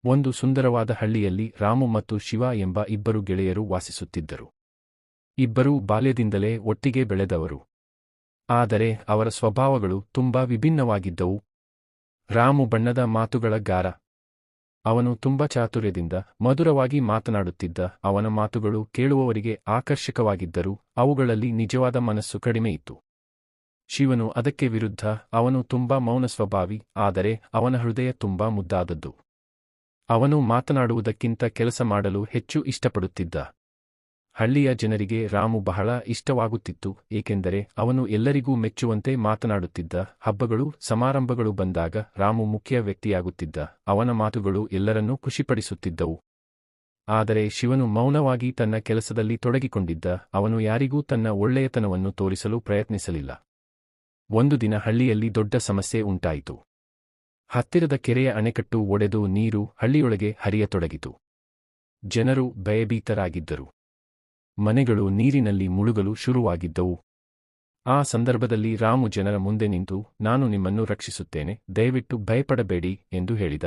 ಒಂದು ಸುಂದರವಾದ ಹಳ್ಳಿಯಲ್ಲಿ ರಾಮು ಮತ್ತು ಶಿವ ಎಂಬ ಇಬ್ಬರು ಗೆಳೆಯರು ವಾಸಿಸುತ್ತಿದ್ದರು. ಇಬ್ಬರೂ ಬಾಲ್ಯದಿಂದಲೇ ಒಟ್ಟಿಗೆ ಬೆಳೆದವರು. ಆದರೆ ಅವರ ಸ್ವಭಾವಗಳು ತುಂಬಾ ವಿಭಿನ್ನವಾಗಿದ್ದವು. ರಾಮು ಬಣ್ಣದ ಮಾತುಗಳ ಗಾರ. ಅವನು ತುಂಬ ಚಾತುರ್ಯದಿಂದ ಮಧುರವಾಗಿ ಮಾತನಾಡುತ್ತಿದ್ದ. ಅವನ ಮಾತುಗಳು ಕೇಳುವವರಿಗೆ ಆಕರ್ಷಕವಾಗಿದ್ದರೂ ಅವುಗಳಲ್ಲಿ ನಿಜವಾದ ಮನಸ್ಸು ಕಡಿಮೆಯಿತ್ತು. ಶಿವನು ಅದಕ್ಕೆ ವಿರುದ್ಧ. ಅವನು ತುಂಬಾ ಮೌನ ಸ್ವಭಾವಿ, ಆದರೆ ಅವನ ಹೃದಯ ತುಂಬಾ ಮುದ್ದಾದದ್ದು. ಅವನು ಮಾತನಾಡುವುದಕ್ಕಿಂತ ಕೆಲಸ ಮಾಡಲು ಹೆಚ್ಚು ಇಷ್ಟಪಡುತ್ತಿದ್ದ. ಹಳ್ಳಿಯ ಜನರಿಗೆ ರಾಮು ಬಹಳ ಇಷ್ಟವಾಗುತ್ತಿತ್ತು, ಏಕೆಂದರೆ ಅವನು ಎಲ್ಲರಿಗೂ ಮೆಚ್ಚುವಂತೆ ಮಾತನಾಡುತ್ತಿದ್ದ. ಹಬ್ಬಗಳು ಸಮಾರಂಭಗಳು ಬಂದಾಗ ರಾಮು ಮುಖ್ಯ ವ್ಯಕ್ತಿಯಾಗುತ್ತಿದ್ದ. ಅವನ ಮಾತುಗಳು ಎಲ್ಲರನ್ನೂ ಖುಷಿಪಡಿಸುತ್ತಿದ್ದವು. ಆದರೆ ಶಿವನು ಮೌನವಾಗಿ ತನ್ನ ಕೆಲಸದಲ್ಲಿ ತೊಡಗಿಕೊಂಡಿದ್ದ. ಅವನು ಯಾರಿಗೂ ತನ್ನ ಒಳ್ಳೆಯತನವನ್ನು ತೋರಿಸಲು ಪ್ರಯತ್ನಿಸಲಿಲ್ಲ. ಒಂದು ದಿನ ಹಳ್ಳಿಯಲ್ಲಿ ದೊಡ್ಡ ಸಮಸ್ಯೆ ಉಂಟಾಯಿತು. ಹತ್ತಿರದ ಕೆರೆಯ ಅಣೆಕಟ್ಟು ಒಡೆದು ನೀರು ಹಳ್ಳಿಯೊಳಗೆ ಹರಿಯತೊಡಗಿತು. ಜನರು ಭಯಭೀತರಾಗಿದ್ದರು. ಮನೆಗಳು ನೀರಿನಲ್ಲಿ ಮುಳುಗಲು ಶುರುವಾಗಿದ್ದವು. ಆ ಸಂದರ್ಭದಲ್ಲಿ ರಾಮು ಜನರ ಮುಂದೆ ನಿಂತು, ನಾನು ನಿಮ್ಮನ್ನು ರಕ್ಷಿಸುತ್ತೇನೆ, ದಯವಿಟ್ಟು ಭಯಪಡಬೇಡಿ ಎಂದು ಹೇಳಿದ.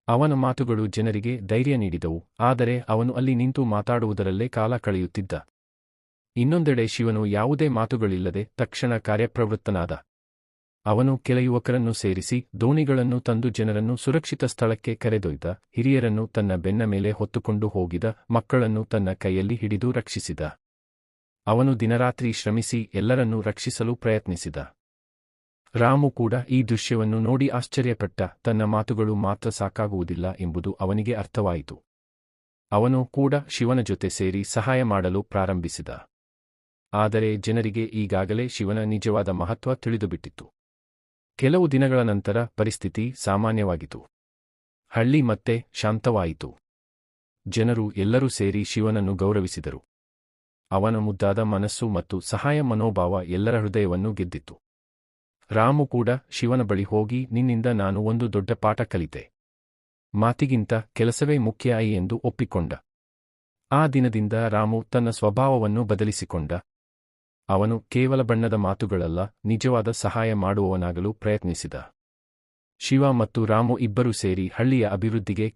ಅವನ ಮಾತುಗಳು ಜನರಿಗೆ ಧೈರ್ಯ ನೀಡಿದವು, ಆದರೆ ಅವನು ಅಲ್ಲಿ ನಿಂತು ಮಾತಾಡುವುದರಲ್ಲೇ ಕಾಲ ಕಳೆಯುತ್ತಿದ್ದ. ಇನ್ನೊಂದೆಡೆ ಶಿವನು ಯಾವುದೇ ಮಾತುಗಳಿಲ್ಲದೆ ತಕ್ಷಣ ಕಾರ್ಯಪ್ರವೃತ್ತನಾದ. ಅವನು ಕೆಲ ಯುವಕರನ್ನು ಸೇರಿಸಿ ದೋಣಿಗಳನ್ನು ತಂದು ಜನರನ್ನು ಸುರಕ್ಷಿತ ಸ್ಥಳಕ್ಕೆ ಕರೆದೊಯ್ದ. ಹಿರಿಯರನ್ನು ತನ್ನ ಬೆನ್ನ ಮೇಲೆ ಹೊತ್ತುಕೊಂಡು ಹೋಗಿದ. ಮಕ್ಕಳನ್ನು ತನ್ನ ಕೈಯಲ್ಲಿ ಹಿಡಿದು ರಕ್ಷಿಸಿದ. ಅವನು ದಿನರಾತ್ರಿ ಶ್ರಮಿಸಿ ಎಲ್ಲರನ್ನೂ ರಕ್ಷಿಸಲು ಪ್ರಯತ್ನಿಸಿದ. ರಾಮು ಕೂಡ ಈ ದೃಶ್ಯವನ್ನು ನೋಡಿ ಆಶ್ಚರ್ಯಪಟ್ಟ. ತನ್ನ ಮಾತುಗಳು ಮಾತ್ರ ಸಾಕಾಗುವುದಿಲ್ಲ ಎಂಬುದು ಅವನಿಗೆ ಅರ್ಥವಾಯಿತು. ಅವನು ಕೂಡ ಶಿವನ ಜೊತೆ ಸೇರಿ ಸಹಾಯ ಮಾಡಲು ಪ್ರಾರಂಭಿಸಿದ. ಆದರೆ ಜನರಿಗೆ ಈಗಾಗಲೇ ಶಿವನ ನಿಜವಾದ ಮಹತ್ವ ತಿಳಿದುಬಿಟ್ಟಿತ್ತು. ಕೆಲವು ದಿನಗಳ ನಂತರ ಪರಿಸ್ಥಿತಿ ಸಾಮಾನ್ಯವಾಗಿತ್ತು. ಹಳ್ಳಿ ಮತ್ತೆ ಶಾಂತವಾಯಿತು. ಜನರು ಎಲ್ಲರೂ ಸೇರಿ ಶಿವನನ್ನು ಗೌರವಿಸಿದರು. ಅವನ ಮುದ್ದಾದ ಮನಸ್ಸು ಮತ್ತು ಸಹಾಯ ಮನೋಭಾವ ಎಲ್ಲರ ಹೃದಯವನ್ನು ಗೆದ್ದಿತ್ತು. ರಾಮು ಕೂಡ ಶಿವನ ಬಳಿ ಹೋಗಿ, ನಿನ್ನಿಂದ ನಾನು ಒಂದು ದೊಡ್ಡ ಪಾಠ ಕಲಿತೆ. ಮಾತಿಗಿಂತ ಕೆಲಸವೇ ಮುಖ್ಯ ಎಂದು ಒಪ್ಪಿಕೊಂಡ. ಆ ದಿನದಿಂದ ರಾಮು ತನ್ನ ಸ್ವಭಾವವನ್ನು ಬದಲಿಸಿಕೊಂಡ. ಅವನು ಕೇವಲ ಬಣ್ಣದ ಮಾತುಗಳಲ್ಲ, ನಿಜವಾದ ಸಹಾಯ ಮಾಡುವವನಾಗಲು ಪ್ರಯತ್ನಿಸಿದ. ಶಿವ ಮತ್ತು ರಾಮು ಇಬ್ಬರೂ ಸೇರಿ ಹಳ್ಳಿಯ ಅಭಿವೃದ್ಧಿಗೆ